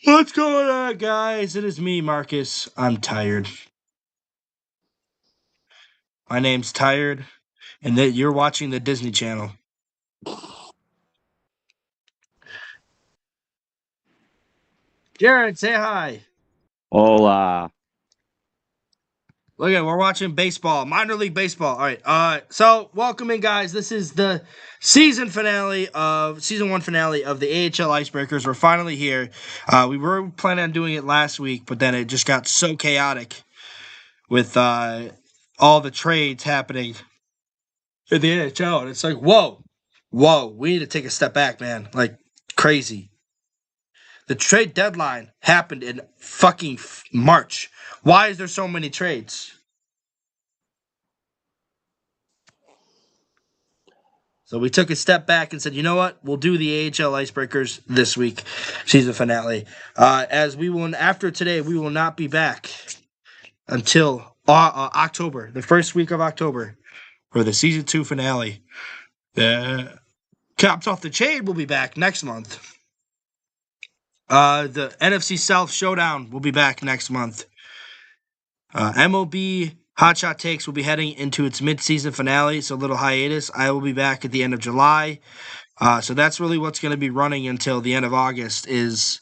What's going on, guys? It is me, Marcus. I'm tired. My name's Tired, and that you're watching the Disney Channel. Jared, say hi. Hola. Look at, we're watching baseball, minor league baseball. All right. So welcome in, guys. This is the season one finale of the AHL Icebreakers. We're finally here. We were planning on doing it last week, but then it just got so chaotic with all the trades happening in the NHL, and it's like, whoa, we need to take a step back, man. Like crazy. The trade deadline happened in fucking March. Why is there so many trades? So we took a step back and said, you know what? We'll do the AHL Icebreakers this week, season finale. As we will, after today, we will not be back until October, the first week of October, for the season 2 finale. The Caps Off the Chain will be back next month. The NFC South Showdown will be back next month. MLB Hotshot Takes will be heading into its mid-season finale, so a little hiatus. I will be back at the end of July. So that's really what's going to be running until the end of August is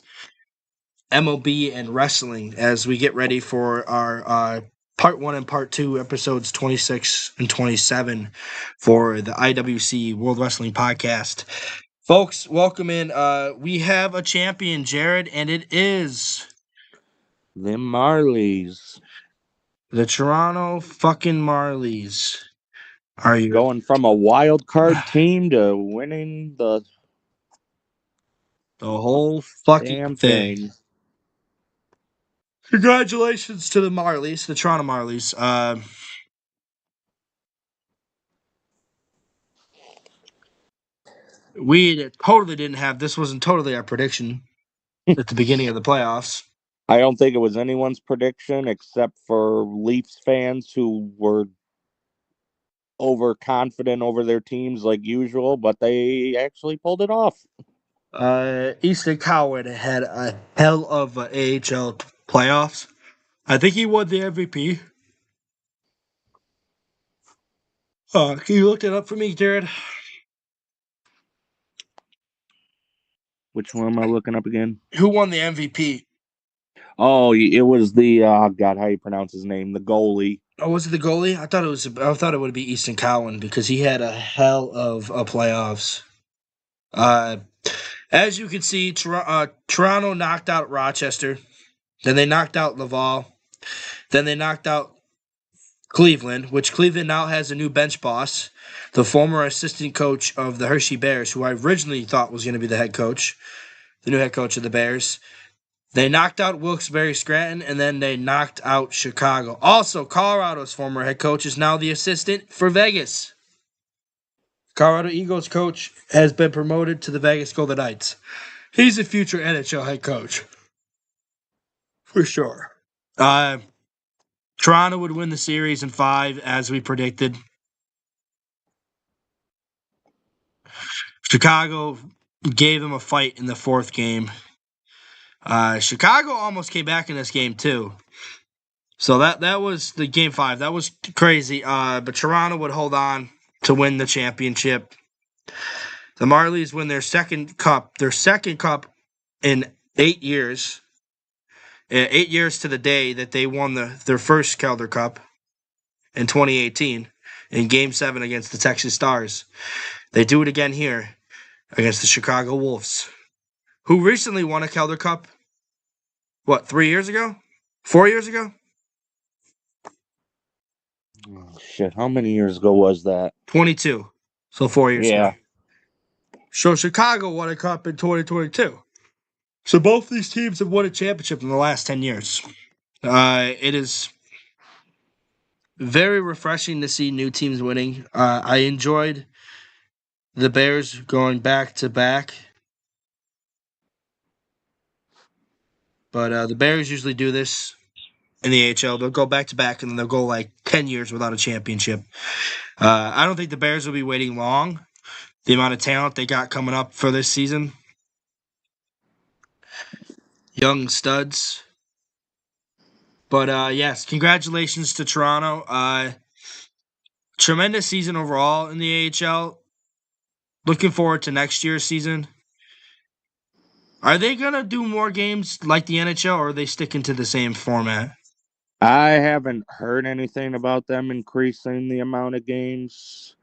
MLB and wrestling as we get ready for our part 1 and part 2 episodes 26 and 27 for the IWC World Wrestling Podcast. Folks, welcome in. We have a champion, Jared, and it is The Marlies. the Toronto fucking Marlies. Are you Going from a wild card team to winning the the whole fucking damn thing? thing. Congratulations to the Marlies, the Toronto Marlies. We totally didn't have this. Wasn't totally our prediction at the beginning of the playoffs. I don't think it was anyone's prediction except for Leafs fans who were overconfident over their teams like usual, but they actually pulled it off. Easton Coward had a hell of a AHL playoffs. I think he won the MVP. Can you look it up for me, Jared? Which one am I looking up again? Who won the MVP? Oh, it was the God, how you pronounce his name? The goalie. Oh, was it the goalie? I thought it was. I thought it would be Easton Cowan because he had a hell of a playoffs. Uh, as you can see, Toronto knocked out Rochester. Then they knocked out Laval. Then they knocked out Cleveland, which Cleveland now has a new bench boss, the former assistant coach of the Hershey Bears, who I originally thought was going to be the head coach, the new head coach of the Bears. They knocked out Wilkes-Barre Scranton, and then they knocked out Chicago. Also, Colorado's former head coach is now the assistant for Vegas. Colorado Eagles coach has been promoted to the Vegas Golden Knights. He's a future NHL head coach. For sure. Toronto would win the series in 5, as we predicted. Chicago gave them a fight in the 4th game. Chicago almost came back in this game too. So that was the game 5. That was crazy. But Toronto would hold on to win the championship. The Marlies win their second cup in 8 years. 8 years to the day that they won their first Calder Cup in 2018 in Game 7 against the Texas Stars. They do it again here against the Chicago Wolves, who recently won a Calder Cup, 3 years ago? 4 years ago? Oh, shit, how many years ago was that? 22. So 4 years Yeah. ago. So Chicago won a cup in 2022. So both these teams have won a championship in the last 10 years. It is very refreshing to see new teams winning. I enjoyed the Bears going back to back. But the Bears usually do this in the AHL. They'll go back to back and then they'll go like 10 years without a championship. I don't think the Bears will be waiting long. The amount of talent they got coming up for this season. young studs. But yes, congratulations to Toronto. Tremendous season overall in the AHL. Looking forward to next year's season. Are they gonna do more games like the NHL, or are they sticking to the same format? I haven't heard anything about them increasing the amount of games,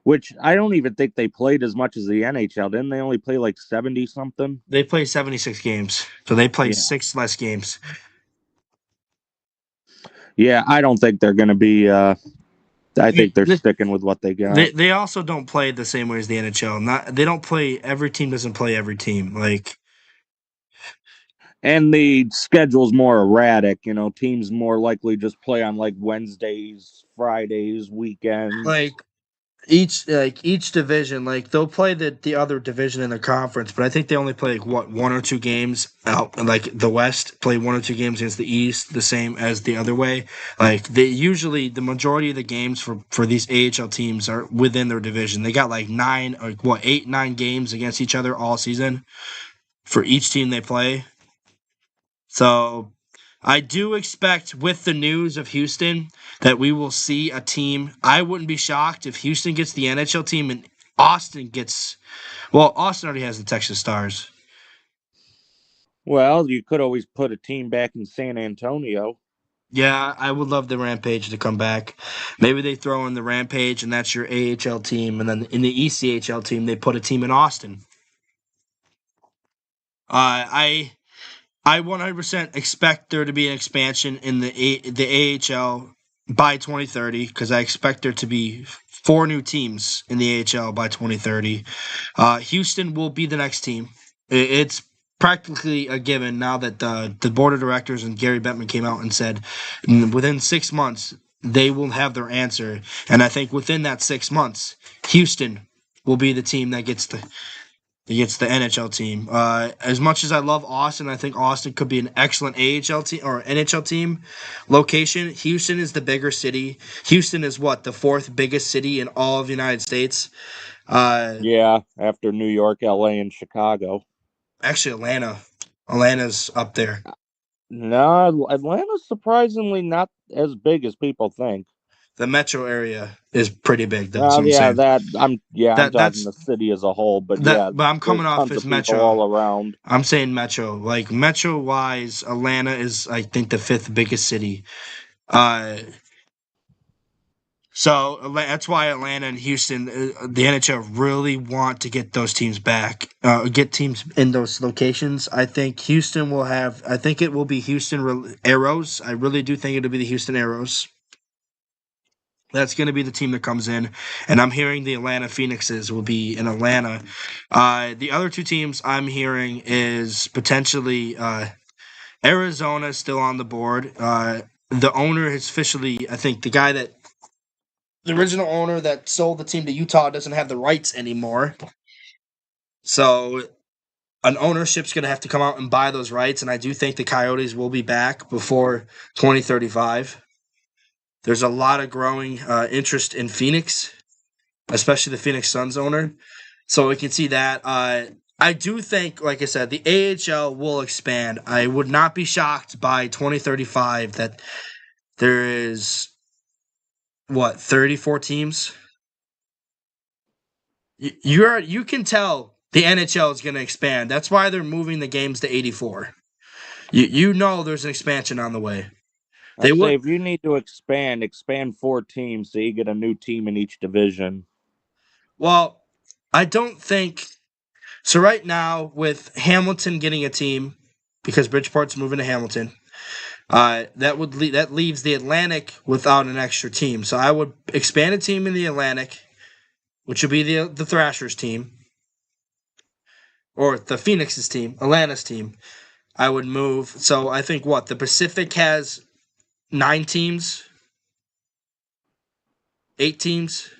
which I don't even think they played as much as the NHL. Didn't they only play like 70 something? They play 76 games, so they play Yeah. 6 less games. Yeah, I don't think they're going to be. I think they're They, sticking with what they they got. they also don't play the same way as the NHL. Not they don't play every team doesn't play every team. And the schedule's more erratic. You know, teams more likely just play on like Wednesdays, Fridays, like weekends. each division, like they'll play the other division in the conference, but I think they only play like what 1 or 2 games out. Like the West play 1 or 2 games against the East, the same as the other way. Like they usually the majority of the games for these AHL teams are within their division. They got like 8, 9 games against each other all season for each team they play. So I do expect with the news of Houston that we will see a team. I wouldn't be shocked if Houston gets the NHL team and Austin gets. Well, Austin already has the Texas Stars. Well, you could always put a team back in San Antonio. Yeah, I would love the Rampage to come back. Maybe they throw in the Rampage and that's your AHL team, and then in the ECHL team they put a team in Austin. I 100% expect there to be an expansion in the AHL by 2030 because I expect there to be 4 new teams in the AHL by 2030. Houston will be the next team. It's practically a given now that the board of directors and Gary Bettman came out and said within 6 months they will have their answer, and I think within that 6 months, Houston will be the team that gets the NHL team. As much as I love Austin, I think Austin could be an excellent AHL team or NHL team location. Houston is the bigger city. Houston is what the fourth biggest city in all of the United States. Uh, Yeah, after New York, LA, and Chicago. Actually, Atlanta. Atlanta's up there. No, Atlanta's surprisingly not as big as people think. The metro area is pretty big. That's what Well, I'm yeah, saying. I'm That talking that's the city as a whole, but that. yeah, But I'm there's coming off tons as of people metro. all around. I'm saying metro. Like metro wise, Atlanta is I think the fifth biggest city. Uh, So that's why Atlanta and Houston, the NHL really want to get those teams back, get teams in those locations. I think Houston will have. I think it will be Houston Arrows. I really do think it'll be the Houston Arrows. That's going to be the team that comes in, and I'm hearing the Atlanta Phoenixes will be in Atlanta. The other 2 teams I'm hearing is potentially Arizona still on the board. The owner has officially, I think, the original owner that sold the team to Utah doesn't have the rights anymore. So an ownership's going to have to come out and buy those rights, and I do think the Coyotes will be back before 2035. There's a lot of growing interest in Phoenix, especially the Phoenix Suns owner. So we can see that. I do think, like I said, the AHL will expand. I would not be shocked by 2035 that there is, 34 teams? You can tell the NHL is going to expand. That's why they're moving the games to 84. You know there's an expansion on the way. I They say would if you need to expand 4 teams so you get a new team in each division. well, I don't think so. Right now, with Hamilton getting a team because Bridgeport's moving to Hamilton, that leaves the Atlantic without an extra team. So I would expand a team in the Atlantic, which would be the Thrashers team or the Phoenix's team, Atlanta's team. I would move. So I think what the Pacific has 9 teams, 8 teams.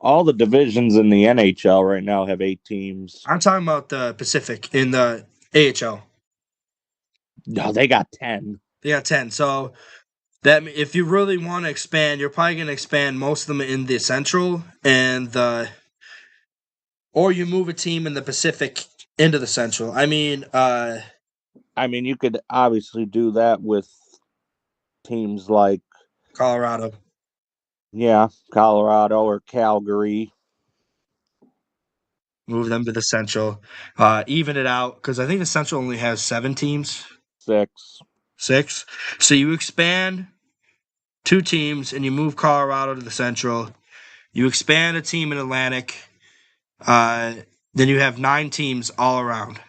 All the divisions in the NHL right now have 8 teams. I'm talking about the Pacific in the AHL. No, they got 10. They got 10. So that if you really want to expand, you're probably going to expand most of them in the Central and or you move a team in the Pacific into the Central. I mean, I mean, you could obviously do that with teams like, Colorado. yeah, Colorado or Calgary. Move them to the Central. Even it out because I think the Central only has 7 teams. 6. 6. So you expand 2 teams and you move Colorado to the Central. You expand a team in Atlantic. Uh, then you have 9 teams all around.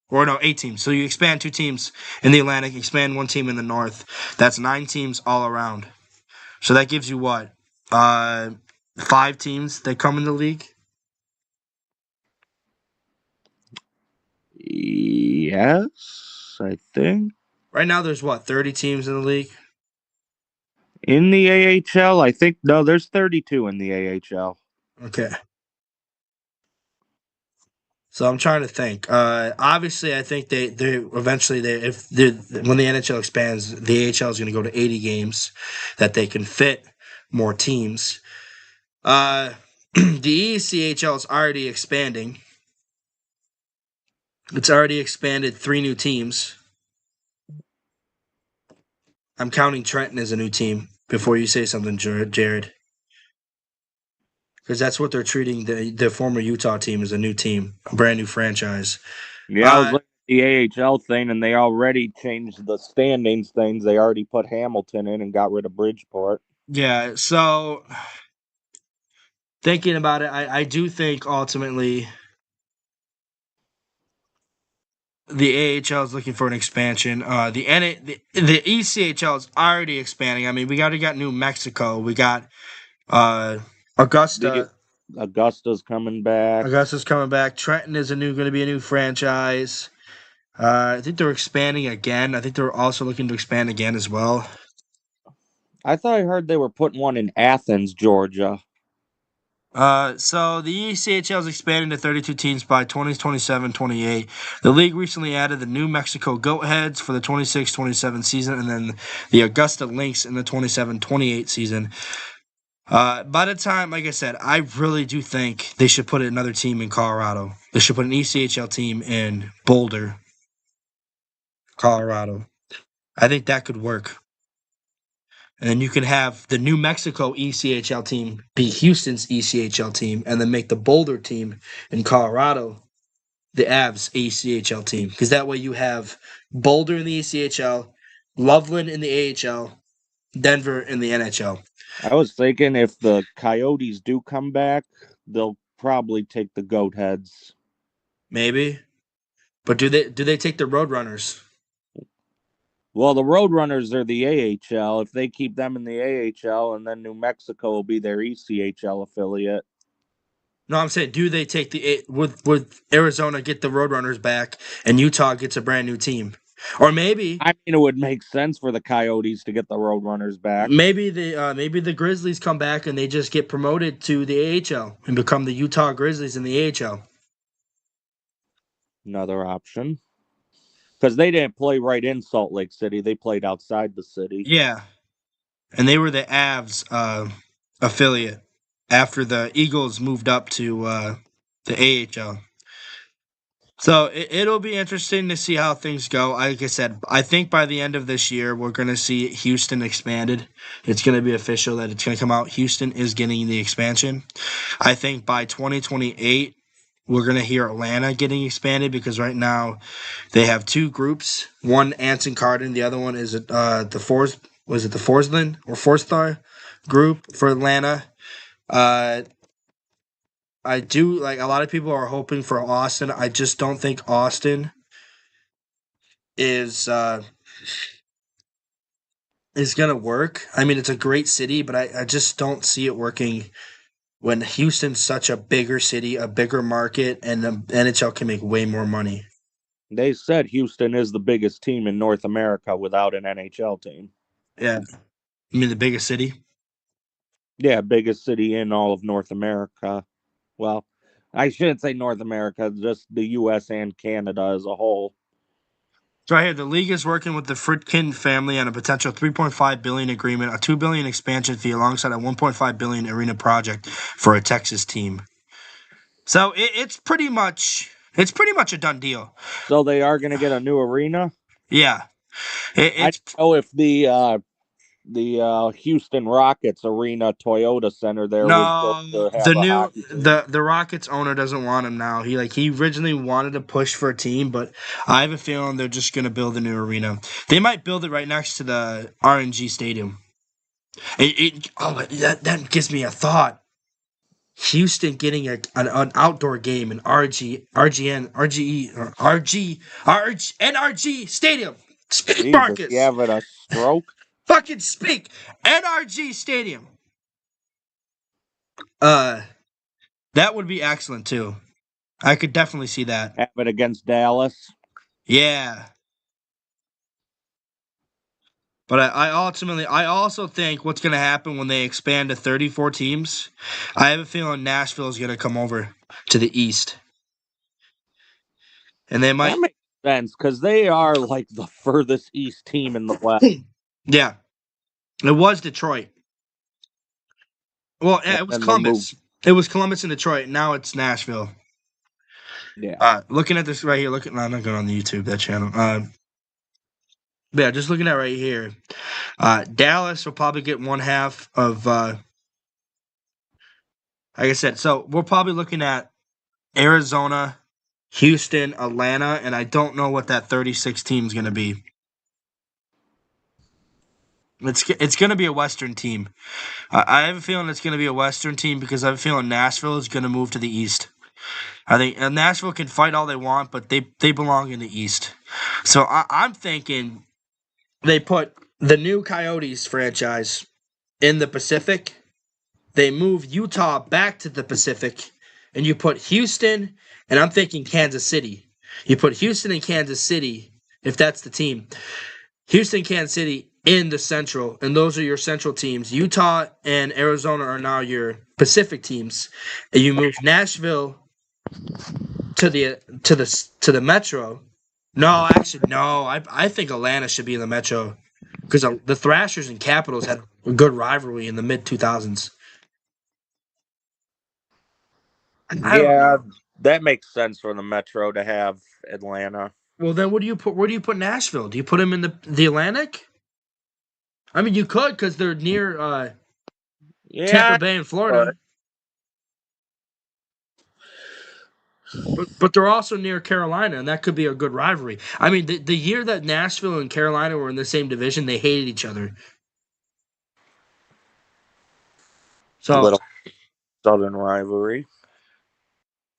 Or no, 8 teams. So you expand 2 teams in the Atlantic, expand 1 team in the North. That's 9 teams all around. So that gives you what? 5 teams that come in the league. Yes, I think. Right now, there's what? 30 teams in the league. In the AHL, I think, no, there's 32 in the AHL. Okay. So I'm trying to think. Obviously, I think they eventually when the NHL expands, the AHL is going to go to 80 games, that they can fit more teams. The ECHL is already expanding. It's already expanded 3 new teams. I'm counting Trenton as a new team before you say something, Jared, because that's what they're treating the former Utah team as, a new team, a brand new franchise. Yeah, I was looking at the AHL thing, and they already changed the standings things. They already put Hamilton in and got rid of Bridgeport. Yeah, so thinking about it, I do think ultimately the AHL is looking for an expansion. The ECHL is already expanding. I mean, we already got New Mexico. We got The Augusta. Augusta's coming back. Augusta's coming back. Trenton is going to be a new franchise. I think they're expanding again. I think they're also looking to expand again as well. I thought I heard they were putting one in Athens, Georgia. So the ECHL is expanding to 32 teams by 2027-28. The league recently added the New Mexico Goatheads for the 26-27 season, and then the Augusta Lynx in the 27-28 season. By the time, like I said, I really do think they should put another team in Colorado. They should put an ECHL team in Boulder, Colorado. I think that could work. And then you can have the New Mexico ECHL team be Houston's ECHL team, and then make the Boulder team in Colorado the Avs ECHL team. Because that way you have Boulder in the ECHL, Loveland in the AHL, Denver in the NHL. I was thinking if the Coyotes do come back, they'll probably take the Goatheads. Maybe. But do they take the Roadrunners? Well, the Roadrunners are the AHL. If they keep them in the AHL, and then New Mexico will be their ECHL affiliate. No, I'm saying, do they take would Arizona get the Roadrunners back and Utah gets a brand new team? Or maybe I mean, it would make sense for the Coyotes to get the Roadrunners back. maybe the Grizzlies come back and they just get promoted to the AHL and become the Utah Grizzlies in the AHL. Another option. Because they didn't play right in Salt Lake City. They played outside the city. Yeah, and they were the Avs affiliate after the Eagles moved up to the AHL. So it'll be interesting to see how things go. Like I said, I think by the end of this year, we're going to see Houston expanded. It's going to be official that it's going to come out. Houston is getting the expansion. I think by 2028, we're going to hear Atlanta getting expanded, because right now they have 2 groups. One, Anson Carden. The other one is the Forsland or Forstar group for Atlanta. Uh, I do, like, a lot of people are hoping for Austin. I just don't think Austin is gonna work. I mean, it's a great city, but I just don't see it working when Houston's such a bigger city, a bigger market, and the NHL can make way more money. They said Houston is the biggest team in North America without an NHL team. Yeah, I mean the biggest city. Yeah, biggest city in all of North America. Well, I shouldn't say North America, just the U.S. and Canada as a whole. So right here, the league is working with the Fritkin family on a potential $3.5 billion agreement, a $2 billion expansion fee, alongside a $1.5 billion arena project for a Texas team. So it's pretty much It's pretty much a done deal. So they are going to get a new arena. Yeah, I it's don't know if the Houston Rockets arena Toyota Center there was built no to the have a new hockey team. the Rockets owner doesn't want him now. He originally wanted to push for a team, but I have a feeling they're just gonna build a new arena. They might build it right next to the RNG Stadium. That gives me a thought. Houston getting an outdoor game in NRG Stadium. Speak, Jesus, you Marcus. having a stroke? Fucking speak. NRG Stadium. Uh, that would be excellent too. I could definitely see that. Have it against Dallas. Yeah. But I also think what's going to happen when they expand to 34 teams, I have a feeling Nashville is going to come over to the East. And they That might. makes sense because they are like the furthest east team in the West. Yeah. It was Detroit. Well, yeah, And it was then they moved. Columbus. It was Columbus and Detroit. Now it's Nashville. Yeah. Looking at this right here, no, I'm not going on the YouTube, that channel. Yeah, just looking at right here. Dallas will probably get one half of, like I said, so we're probably looking at Arizona, Houston, Atlanta, and I don't know what that 36 team is going to be. It's going to be a Western team. I have a feeling it's going to be a Western team because I have a feeling Nashville is going to move to the East. I think Nashville can fight all they want, but they belong in the East. So I'm thinking they put the new Coyotes franchise in the Pacific. They move Utah back to the Pacific, and you put Houston, and I'm thinking Kansas City. You put Houston and Kansas City, if that's the team. Houston, Kansas City in the Central, and those are your Central teams. Utah and Arizona are now your Pacific teams, and you move Nashville to the Metro. No, actually, no. I think Atlanta should be in the Metro because the Thrashers and Capitals had a good rivalry in the mid 2000s. I don't Yeah, know. that makes sense for the Metro to have Atlanta. Well, then what do you put? Where do you put Nashville? Do you put them in the Atlantic? I mean, you could because they're near Tampa Yeah, Bay in but Florida, but they're also near Carolina, and that could be a good rivalry. I mean, the year that Nashville and Carolina were in the same division, they hated each other. So little Southern rivalry.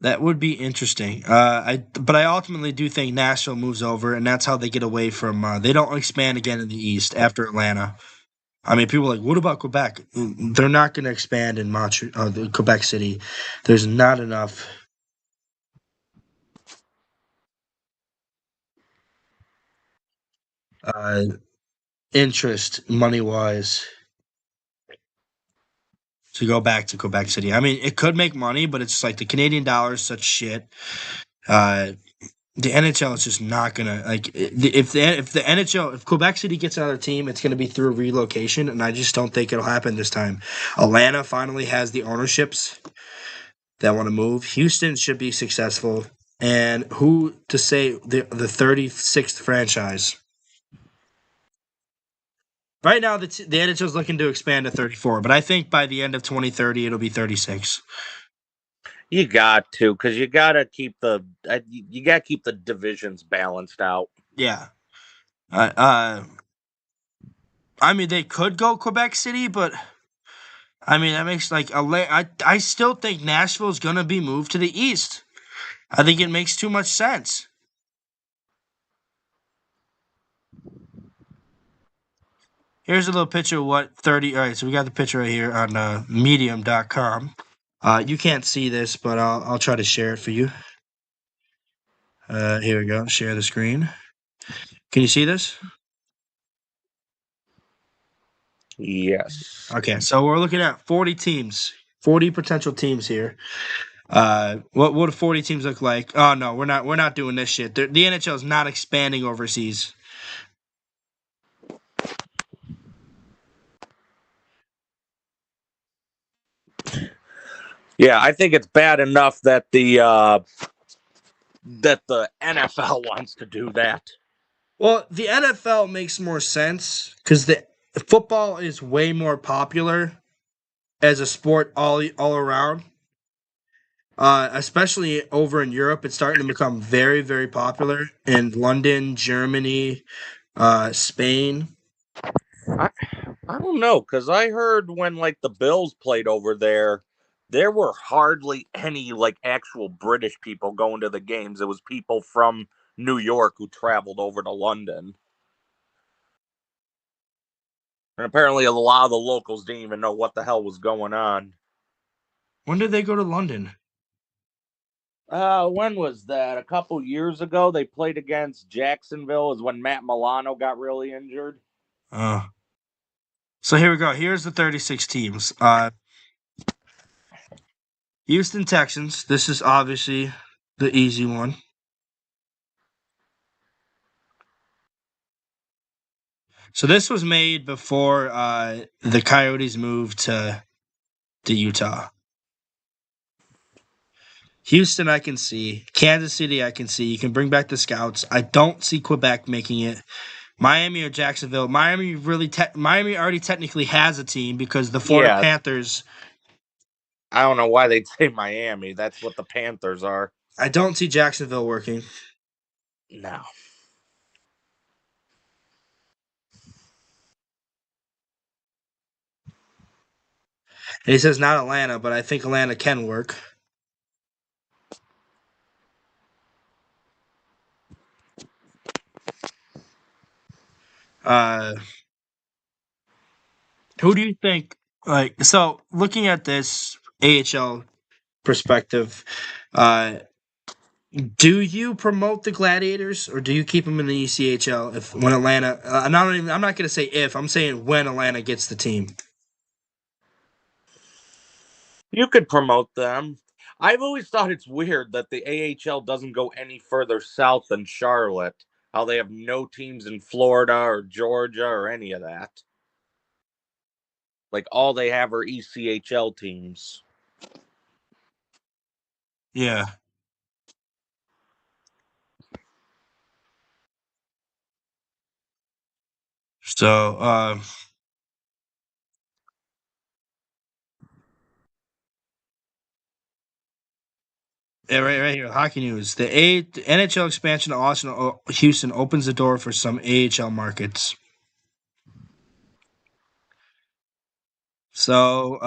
that would be interesting. But I ultimately do think Nashville moves over, and that's how they get away from. They don't expand again in the East after Atlanta. I mean, people are like, what about Quebec? They're not going to expand in Quebec City. There's not enough uh, interest money wise to go back to Quebec City. I mean, it could make money, but it's like the Canadian dollar is such shit. Uh, the NHL is just not gonna if the NHL if Quebec City gets another team, it's gonna be through relocation, and I just don't think it'll happen this time. Atlanta finally has the ownerships that want to move. Houston should be successful, and who to say the 36th franchise? Right now, the NHL is looking to expand to 34, but I think by the end of 2030, it'll be 36. You got to, because you got to keep the divisions balanced out. Yeah. Uh, I mean, they could go Quebec City, but I mean that makes like I still think Nashville's gonna be moved to the East. I think it makes too much sense. Here's a little picture of what 30. All right, so we got the picture right here on medium.com. You can't see this, but I'll try to share it for you. Here we go. Share the screen. Can you see this? Yes. Okay, so we're looking at 40 teams, 40 potential teams here. What do 40 teams look like? Oh no, we're not doing this shit. The NHL is not expanding overseas. Yeah, I think it's bad enough that that the NFL wants to do that. Well, the NFL makes more sense because the football is way more popular as a sport all around. Especially over in Europe, it's starting to become very, very popular in London, Germany, Spain. I, I don't know, because I heard when like the Bills played over there were hardly any like actual British people going to the games. It was people from New York who traveled over to London. And apparently a lot of the locals didn't even know what the hell was going on. When did they go to London? When was that? A couple years ago, they played against Jacksonville. Is when Matt Milano got really injured. Uh, so here we go. Here's the 36 teams. Houston Texans. This is obviously the easy one. So this was made before the Coyotes moved to Utah. Houston, I can see. Kansas City, I can see. You can bring back the Scouts. I don't see Quebec making it. Miami or Jacksonville. Miami already technically has a team because the Florida Yeah, Panthers. I don't know why they'd say Miami. That's what the Panthers are. I don't see Jacksonville working. No. And he says not Atlanta, but I think Atlanta can work. Uh, who do you think? Like, so looking at this AHL perspective, uh, do you promote the Gladiators or do you keep them in the ECHL? If when Atlanta, I'm not going to say if. I'm saying when Atlanta gets the team. You could promote them. I've always thought it's weird that the AHL doesn't go any further south than Charlotte. How they have no teams in Florida or Georgia or any of that. Like all they have are ECHL teams. Yeah. So, yeah, right here, hockey news. The NHL expansion to Austin, Houston opens the door for some AHL markets. So,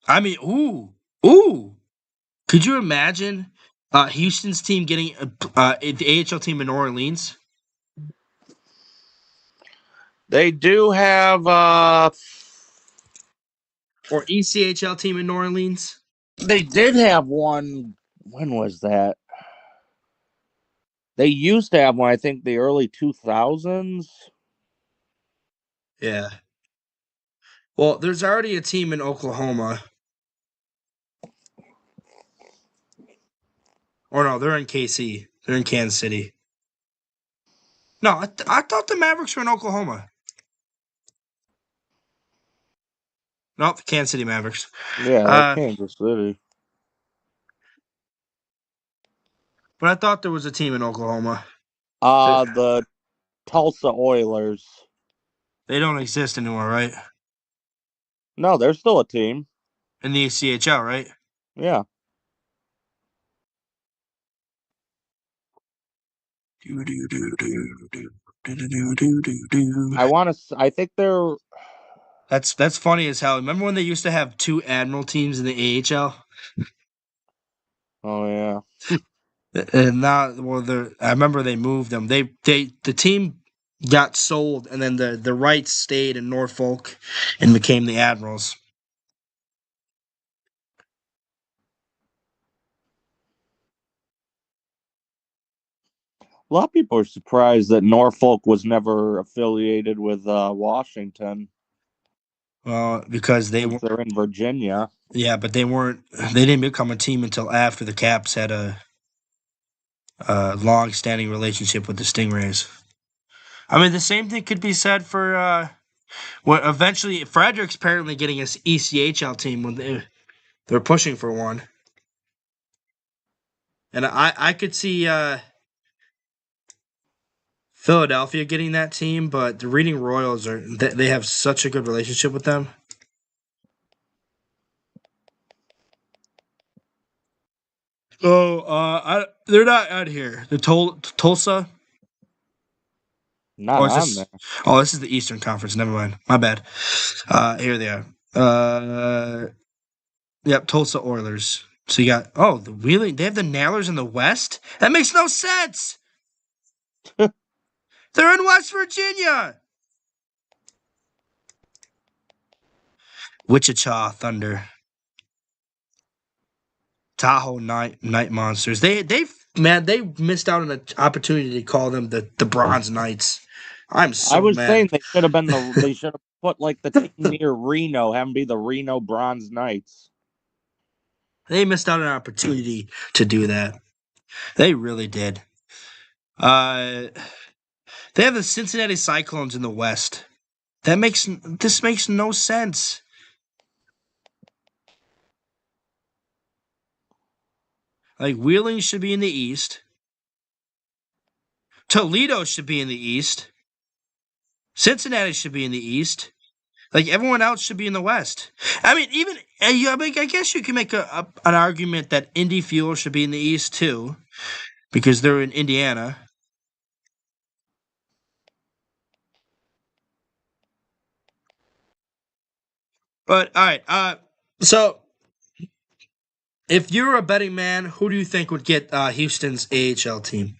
I mean, ooh, could you imagine Houston's team getting the AHL team in New Orleans They do have or ECHL team in New Orleans? they did have one. When was that? They used to have one, I think the early 2000s. Yeah. Well, there's already a team in Oklahoma. Or no, they're in KC. They're in Kansas City. No, I thought the Mavericks were in Oklahoma. No, the Kansas City Mavericks. Yeah, they're Uh, Kansas City. but I thought there was a team in Oklahoma. The Tulsa Oilers. They don't exist anymore, right? No, they're still a team. In the CHL, right? Yeah. I think they're. That's funny as hell. Remember when they used to have two Admiral teams in the AHL? Oh, yeah. And now, well, I remember they moved them. The team got sold, and then the rights stayed in Norfolk and became the Admirals. A lot of people are surprised that Norfolk was never affiliated with Washington Well, because they since were, they're in Virginia. yeah, but they weren't. They didn't become a team until after the Caps had a long-standing relationship with the Stingrays. I mean, the same thing could be said for what eventually Frederick's apparently getting an ECHL team when they're pushing for one. And I could see Philadelphia getting that team, but the Reading Royals they have such a good relationship with them. Oh, they're not out here. The Tulsa. Not Oh, is on this? there. Oh, this is the Eastern Conference. Never mind. My bad. Here they are. Yep, Tulsa Oilers. So you got the Wheeling. They have the Nailers in the West. That makes no sense. They're in West Virginia. Wichita Thunder. Tahoe Night Monsters. They missed out on an opportunity to call them the Bronze Knights. I'm I so was mad. saying they should have put like the team near Reno, have them be the Reno Bronze Knights. They missed out on an opportunity to do that. They really did. Uh, they have the Cincinnati Cyclones in the West. This makes no sense. Like Wheeling should be in the East. Toledo should be in the East. Cincinnati should be in the East. Like everyone else should be in the West. I mean, I guess you can make an argument that Indy Fuel should be in the East too, because they're in Indiana. But all right, so if you're a betting man, who do you think would get Houston's AHL team?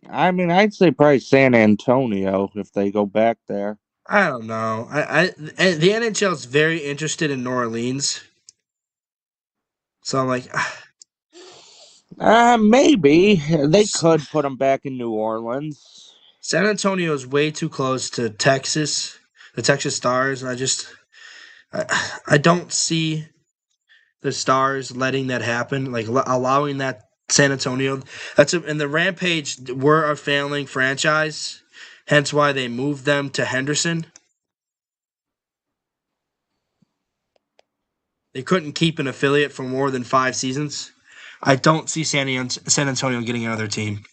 I mean, I'd say probably San Antonio if they go back there. I don't know. The NHL is very interested in New Orleans, so I'm like, Maybe they could put them back in New Orleans. San Antonio is way too close to Texas, the Texas Stars. I don't see the Stars letting that happen, like allowing that San Antonio. And the Rampage were a failing franchise, hence why they moved them to Henderson. They couldn't keep an affiliate for more than 5 seasons. I don't see San Antonio getting another team.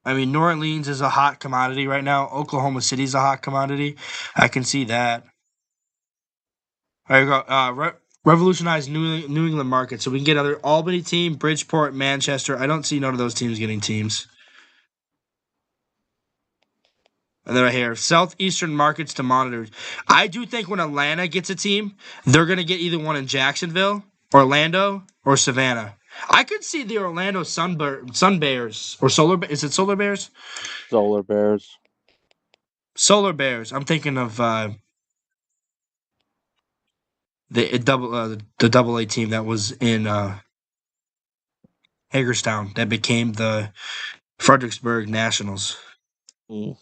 I mean, New Orleans is a hot commodity right now. Oklahoma City's a hot commodity. I can see that. There you go. Revolutionize New England market so we can get other Albany team, Bridgeport, Manchester. I don't see none of those teams getting teams. And then right here, southeastern markets to monitor. I do think when Atlanta gets a team, they're gonna get either one in Jacksonville, Orlando, or Savannah. I could see the Orlando Sun Bears or Solar. Is it Solar Bears? Solar Bears. Solar Bears. I'm thinking of the double A team that was in Hagerstown that became the Fredericksburg Nationals. Mm.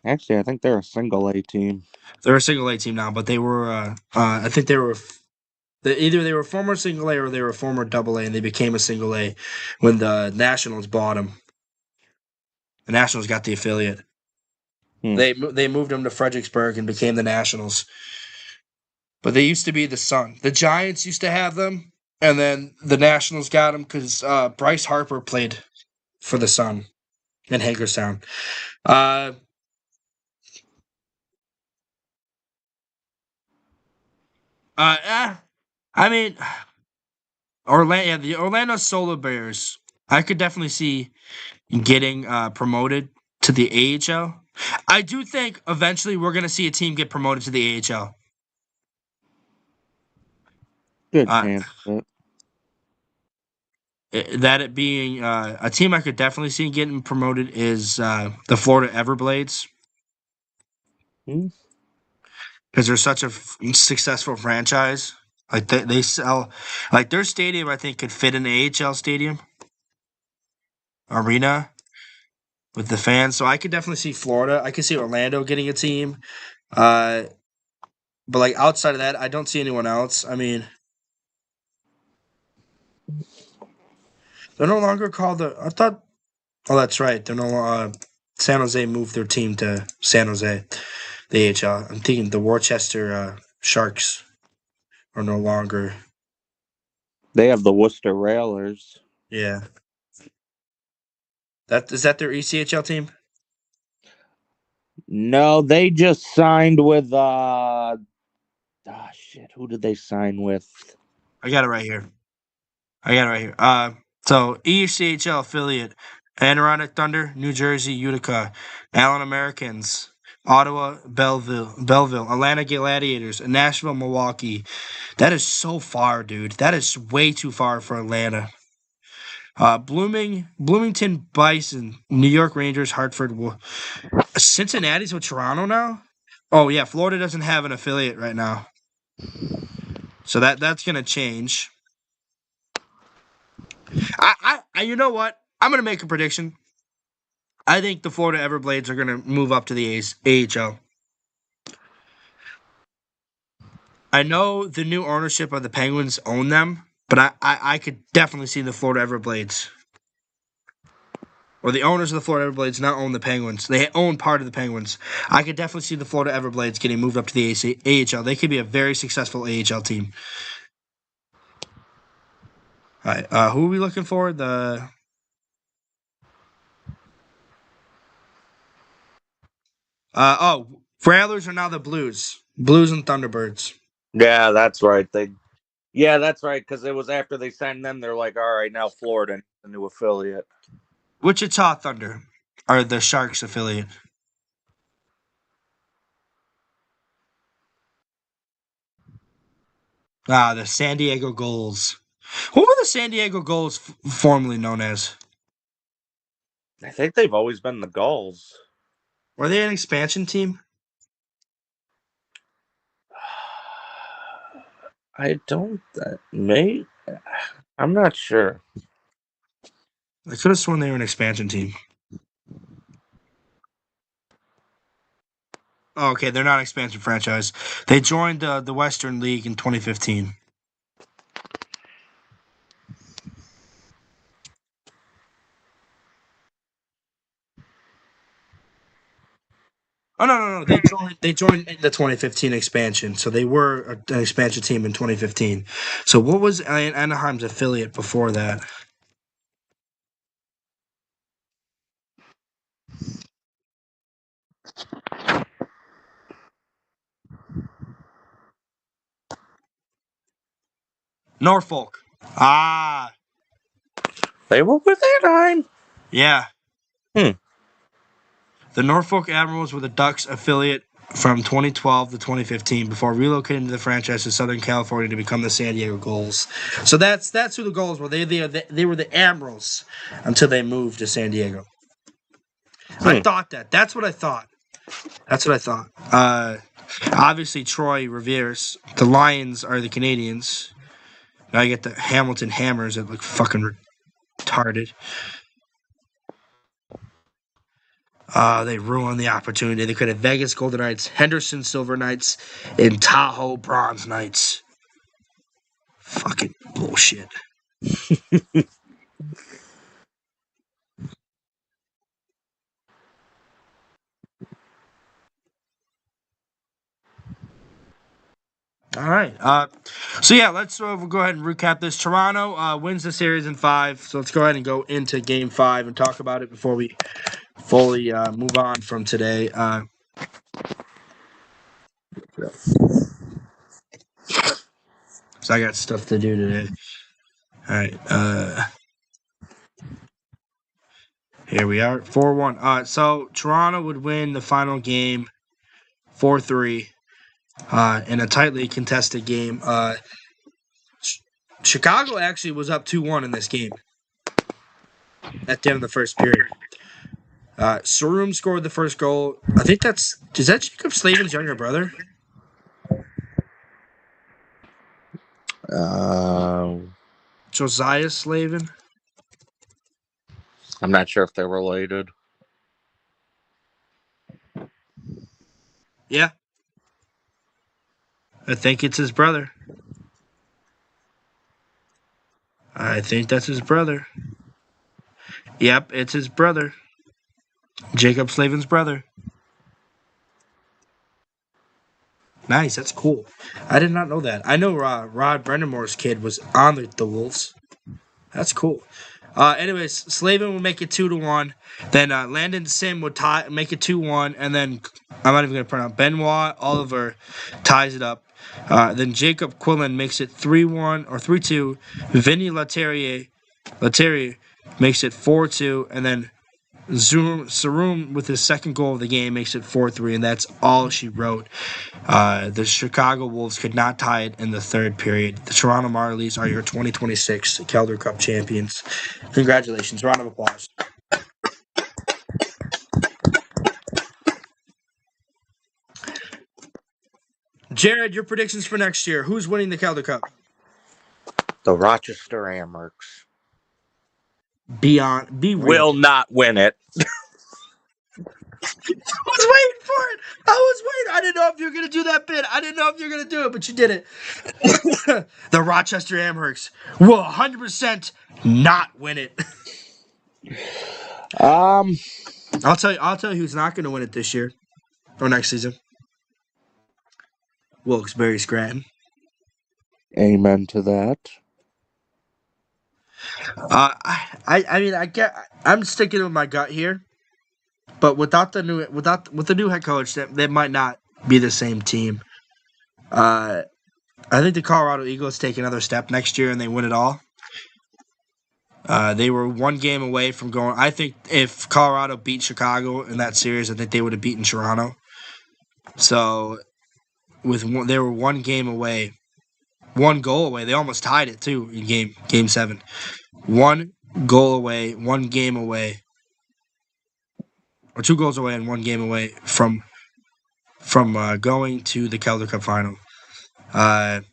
Actually, I think they're a single A team. They're a single A team now, but they were I think they were either they were former single A or they were former double A, and they became a single A when the Nationals bought them. The Nationals got the affiliate. Hmm. They moved them to Fredericksburg and became the Nationals. But they used to be the Sun. The Giants used to have them, and then the Nationals got them because Bryce Harper played for the Sun in Hagerstown. Uh, I mean, the Orlando Solar Bears. I could definitely see getting promoted to the AHL. I do think eventually we're going to see a team get promoted to the AHL. Good Uh, chance. But that it being a team I could definitely see getting promoted is the Florida Everblades hmm. because they're such a successful franchise. Like they sell, like their stadium I think could fit an AHL stadium arena with the fans. So I could definitely see Florida. I could see Orlando getting a team. Uh, but like outside of that, I don't see anyone else. I mean, they're no longer called the. I thought. Oh, that's right. They're no. San Jose moved their team to San Jose. The AHL. I'm thinking the Worcester Sharks are no longer. They have the Worcester Railers. Yeah. That their ECHL team? No, they just signed with shit, who did they sign with? I got it right here. So ECHL affiliate: Adirondack Thunder, New Jersey, Utica, Allen Americans, Ottawa, Belleville, Atlanta Gladiators, Nashville, Milwaukee. That is so far, dude. That is way too far for Atlanta. Bloomington Bison, New York Rangers, Hartford, Cincinnati's with Toronto now. Oh yeah, Florida doesn't have an affiliate right now, so that's gonna change. You know what? I'm gonna make a prediction. I think the Florida Everblades are gonna move up to the AHL. I know the new ownership of the Penguins own them, but I could definitely see the Florida Everblades. Or the owners of the Florida Everblades now own the Penguins. They own part of the Penguins. I could definitely see the Florida Everblades getting moved up to the AHL. They could be a very successful AHL team. All right, who are we looking for? Rattlers are now the Blues. Blues and Thunderbirds. Yeah, that's right. Yeah, that's right. Because it was after they signed them, they're like, all right, now Florida, the new affiliate. Wichita Thunder are the Sharks affiliate. The San Diego Gulls. What were the San Diego Gulls formerly known as? I think they've always been the Gulls. Were they an expansion team? I don't. May I'm not sure. I could have sworn they were an expansion team. Oh, okay, they're not an expansion franchise. They joined the Western League in 2015. Oh no! They joined in the 2015 expansion, so they were an expansion team in 2015. So what was Anaheim's affiliate before that? Norfolk. Ah, They were with Anaheim. yeah. Hmm. The Norfolk Admirals were the Ducks affiliate from 2012 to 2015 before relocating to the franchise to Southern California to become the San Diego Gulls. So that's who the Gulls were. They were the Admirals until they moved to San Diego. I thought that. That's what I thought. That's what I thought. Obviously Troy Rivers. The Lions are the Canadians. Now you get the Hamilton Hammers that look fucking retarded. They ruined the opportunity. They could have Vegas Golden Knights, Henderson Silver Knights, and Tahoe Bronze Knights. Fucking bullshit. All right. So yeah, let's we'll go ahead and recap this. Toronto wins the series in 5. So let's go ahead and go into Game 5 and talk about it before we fully move on from today. So I got stuff to do today. All right. Here we are, 4-1. So Toronto would win the final game 4-3 in a tightly contested game. Chicago actually was up 2-1 in this game at the end of the first period. Sarum scored the first goal. I think is that Jacob Slavin's younger brother? Josiah Slavin? I'm not sure if they're related. Yeah. I think it's his brother. I think that's his brother. Yep, it's his brother. Jacob Slavin's brother. Nice. That's cool. I did not know that. I know Rod Brendamore's kid was on the Wolves. That's cool. Anyways, Slavin would make it 2-1. Then Landon Sim would make it 2-1, and then I'm not even gonna pronounce Benoit Oliver ties it up. Then Jacob Quillen makes it 3-1 or 3-2. Vinny Leterrier makes it 4-2, and then Sarum with his second goal of the game makes it 4-3, and that's all she wrote. The Chicago Wolves could not tie it in the third period. The Toronto Marlies are your 2026 Calder Cup champions. Congratulations. Round of applause. Jared, your predictions for next year. Who's winning the Calder Cup? The Rochester Amherst Be real. will not win it. I was waiting for it. I was waiting. I didn't know if you were going to do that bit. I didn't know if you were going to do it, but you did it. The Rochester Amherst will 100% not win it. I'll tell you who's not going to win it this year or next season. Wilkes-Barre Scranton. Amen to that. I'm sticking with my gut here, but with the new head coach, that might not be the same team. I think the Colorado Eagles take another step next year and they win it all. They were one game away from going. I think if Colorado beat Chicago in that series, I think they would have beaten Toronto. So they were one game away, one goal away. They almost tied it too in game 7. 1 goal away, 1 game away, or 2 goals away and 1 game away from going to the Calder Cup final. I'm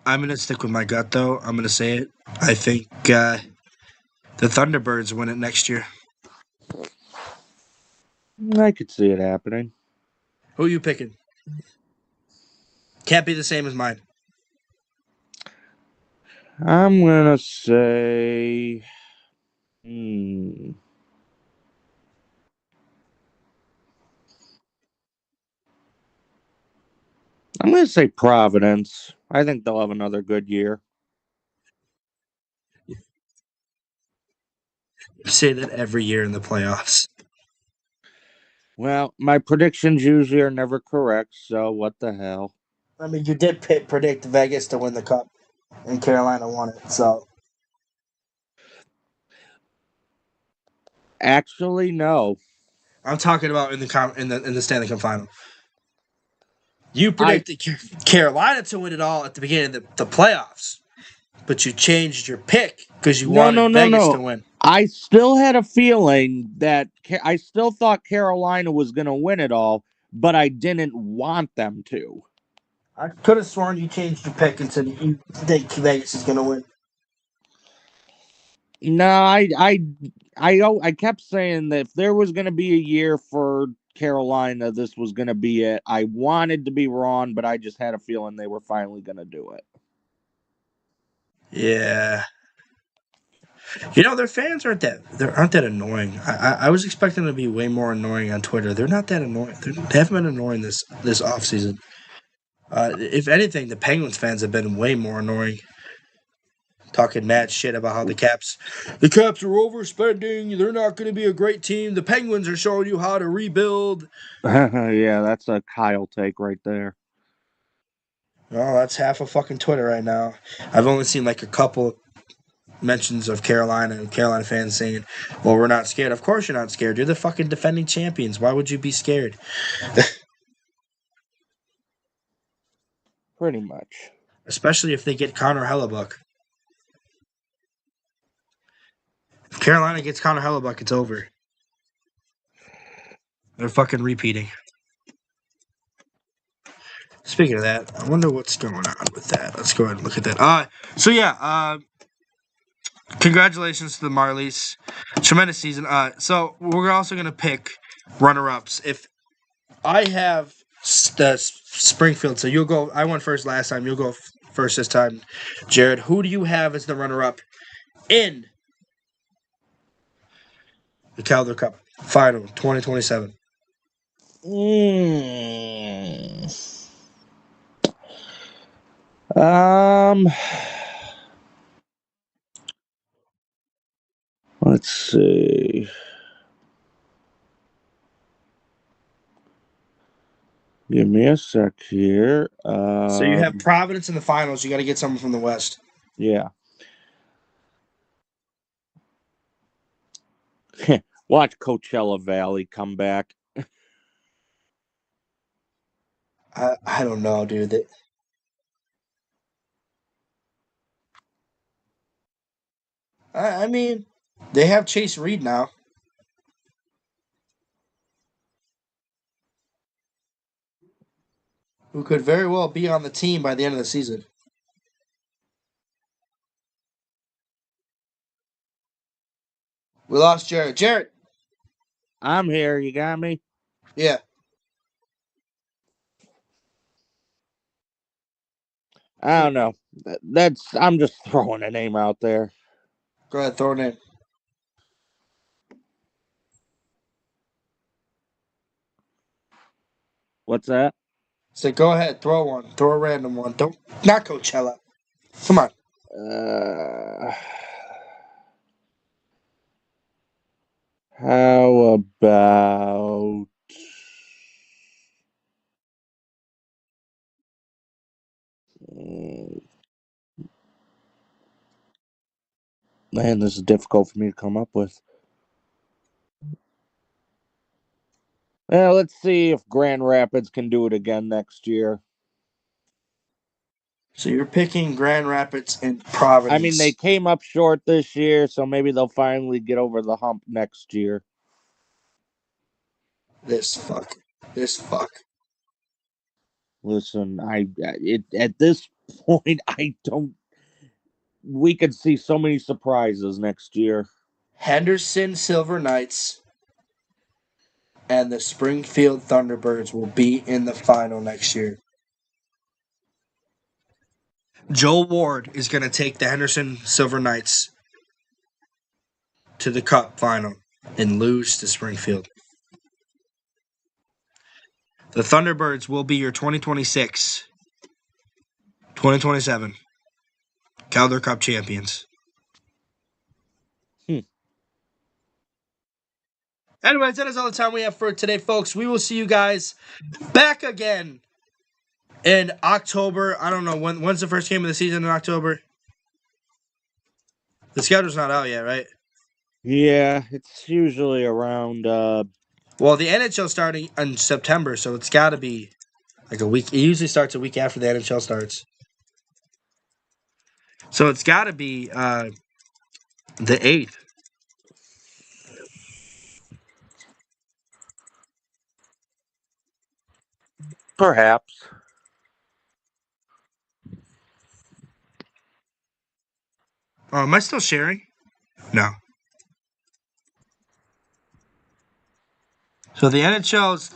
gonna stick with my gut though. I'm gonna say it. I think the Thunderbirds win it next year. I could see it happening. Who are you picking? Can't be the same as mine. I'm gonna say. I'm gonna say Providence. I think they'll have another good year. You say that every year in the playoffs. Well, my predictions usually are never correct, so what the hell? I mean, you did predict Vegas to win the cup, and Carolina won it. So Actually, no. I'm talking about in the Stanley Cup final. You predicted Carolina to win it all at the beginning of the playoffs, but you changed your pick because you wanted Vegas to win. I still had a feeling that I still thought Carolina was going to win it all, but I didn't want them to. I could have sworn you changed your pick and said you think Vegas is going to win. No, I kept saying that if there was going to be a year for Carolina, this was going to be it. I wanted to be wrong, but I just had a feeling they were finally going to do it. Yeah. You know, their fans aren't that annoying. I was expecting them to be way more annoying on Twitter. They're not that annoying. They haven't been annoying this offseason. If anything, the Penguins fans have been way more annoying. Talking mad shit about how the Caps are overspending. They're not going to be a great team. The Penguins are showing you how to rebuild. Yeah, that's a Kyle take right there. Oh, that's half of fucking Twitter right now. I've only seen like a couple mentions of Carolina and Carolina fans saying, well, we're not scared. Of course you're not scared. You're the fucking defending champions. Why would you be scared? Pretty much. Especially if they get Connor Hellebuck. If Carolina gets Connor Hellebuck, it's over. They're fucking repeating. Speaking of that, I wonder what's going on with that. Let's go ahead and look at that. Congratulations to the Marlies. Tremendous season. So we're also going to pick runner-ups. If I have the Springfield, so you'll go. I went first last time. You'll go first this time. Jared, who do you have as the runner-up in the Calder Cup Final 2027? Let's see. Give me a sec here. So you have Providence in the finals. You got to get someone from the West. Yeah. Watch Coachella Valley come back. I don't know, dude. I mean, they have Chase Reed now, who could very well be on the team by the end of the season. We lost Jared. Jared. I'm here. You got me? Yeah. I don't know. I'm just throwing a name out there. Go ahead, throw it in. What's that? So go ahead, throw one. Throw a random one. Don't not Coachella. Come on. Uh, how about man, this is difficult for me to come up with. Well, let's see if Grand Rapids can do it again next year. So you're picking Grand Rapids and I mean, they Providence. came up short this year, so maybe they'll finally get over the hump next year. This fuck. This fuck. Listen, at this point, I don't. We could see so many surprises next year. Henderson Silver Knights and the Springfield Thunderbirds will be in the final next year. Joel Ward is going to take the Henderson Silver Knights to the Cup final and lose to Springfield. The Thunderbirds will be your 2026 2027 Calder Cup champions. Anyways, that is all the time we have for today, folks. We will see you guys back again in October. I don't know when's the first game of the season in October. The schedule's not out yet, right? Yeah, it's usually around. Well, the NHL starting in September, so it's got to be like a week. It usually starts a week after the NHL starts, so it's got to be the 8th. Perhaps. Oh, am I still sharing? No. So the NHL's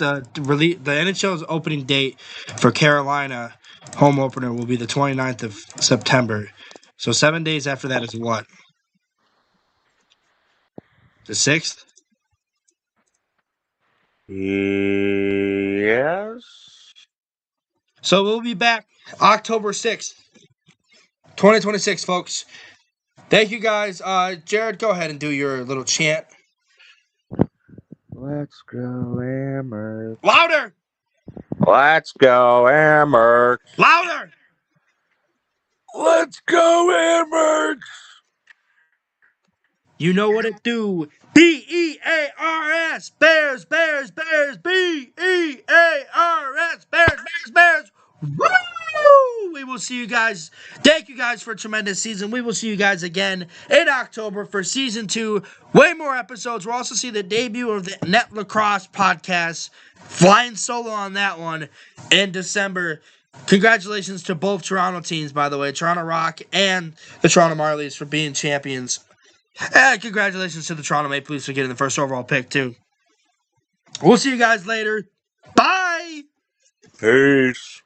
opening date for Carolina home opener will be the 29th of September. So 7 days after that is what? The 6th? Yes. So we'll be back October 6th, 2026, folks. Thank you guys. Jared, go ahead and do your little chant. Let's go, Amherst. Louder! Let's go, Amherst. Louder! Let's go, Amherst. You know what it do. Bears, Bears, Bears, Bears, Bears, Bears, Bears, Bears. Woo! We will see you guys. Thank you guys for a tremendous season. We will see you guys again in October for season 2. Way more episodes. We'll also see the debut of the Net Lacrosse podcast. Flying solo on that one in December. Congratulations to both Toronto teams, by the way. Toronto Rock and the Toronto Marlies for being champions. And congratulations to the Toronto Maple Leafs for getting the first overall pick, too. We'll see you guys later. Bye! Peace.